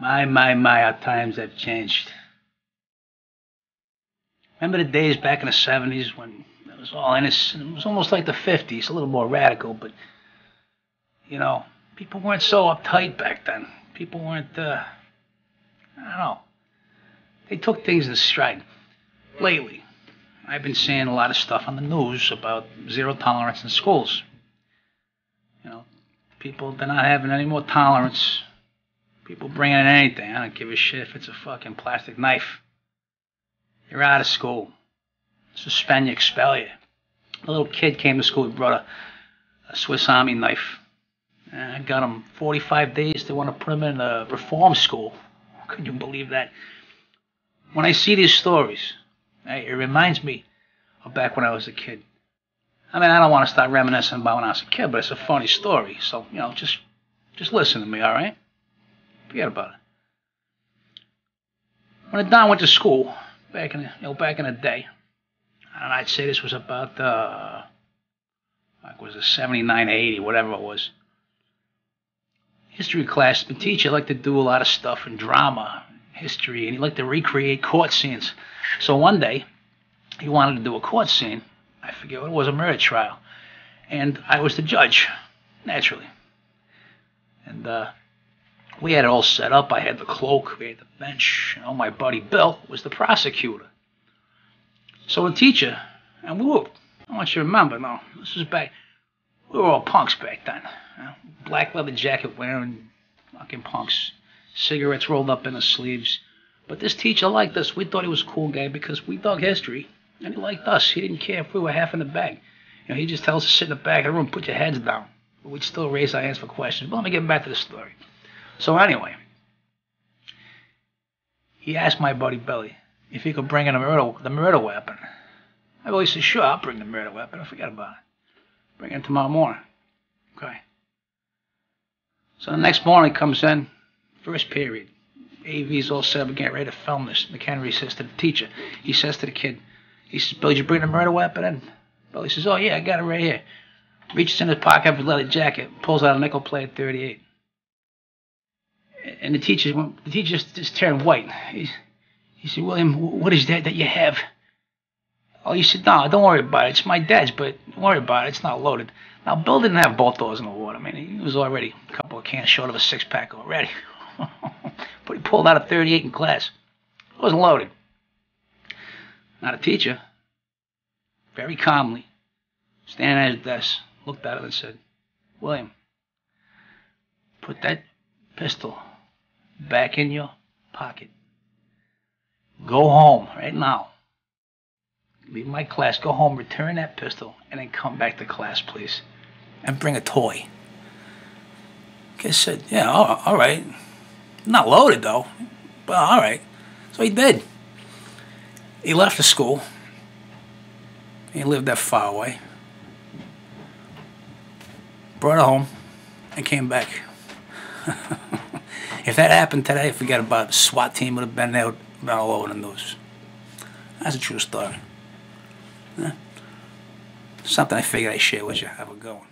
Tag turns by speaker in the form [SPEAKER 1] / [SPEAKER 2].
[SPEAKER 1] My, how times have changed. Remember the days back in the 70s when it was all innocent? It was almost like the 50s, a little more radical, but, you know, people weren't so uptight back then. People weren't, I don't know. They took things in stride. Lately, I've been seeing a lot of stuff on the news about zero tolerance in schools. You know, people, they're not having any more tolerance. People bringing in anything. I don't give a shit if it's a fucking plastic knife. You're out of school. Suspend you, expel you. A little kid came to school. He brought a Swiss Army knife. And I got him 45 days. They want to put him in a reform school. Can you believe that? When I see these stories, it reminds me of back when I was a kid. I mean, I don't want to start reminiscing about when I was a kid, but it's a funny story. So, you know, just listen to me, all right? Forget about it. When Don went to school, back in the day, and I'd say this was about like was it 79, 80, whatever it was. History class, the teacher liked to do a lot of stuff in drama, history, and he liked to recreate court scenes. So one day, he wanted to do a court scene. I forget what it was, a murder trial. And I was the judge, naturally. And we had it all set up. I had the cloak, we had the bench. You know, my buddy Bill was the prosecutor. So the teacher, and I want you to remember, no, this was back, we were all punks back then. You know, black leather jacket wearing fucking punks. Cigarettes rolled up in the sleeves. But this teacher liked us. We thought he was a cool guy because we dug history. And he liked us. He didn't care if we were half in the bag. You know, he just tells us to sit in the back of the room, put your heads down. But we'd still raise our hands for questions. But let me get back to the story. So anyway, he asked my buddy Billy if he could bring in the murder weapon. I Billy said, sure, I'll bring the murder weapon. Don't forget about it. Bring it tomorrow morning. Okay. So the next morning he comes in, first period. AV's all set up, we're getting ready to film this. McHenry says to the teacher, he says to the kid, he says, Billy, did you bring the murder weapon in? Billy says, oh yeah, I got it right here. Reaches in his pocket of his leather jacket, pulls out a nickel plate 38. And the teacher just turned white. He said, William, what is that you have? Oh, he said, no, don't worry about it. It's my dad's, but don't worry about it. It's not loaded. Now, Bill didn't have both doors in the water. I mean, he was already a couple of cans short of a six-pack already. But he pulled out a 38 in class. It wasn't loaded. Now, the teacher, very calmly, standing at his desk, looked at him and said, William, put that pistol back in your pocket. Go home right now. Leave my class, go home, return that pistol, and then come back to class, please. And bring a toy. Kid said, yeah, all right. Not loaded, though. But all right. So he did. He left the school. He lived that far away. Brought it home and came back. If that happened today, forget about it. The SWAT team would have been there, been all over the news. That's a true story. Yeah. Something I figured I'd share with you. Have a good one.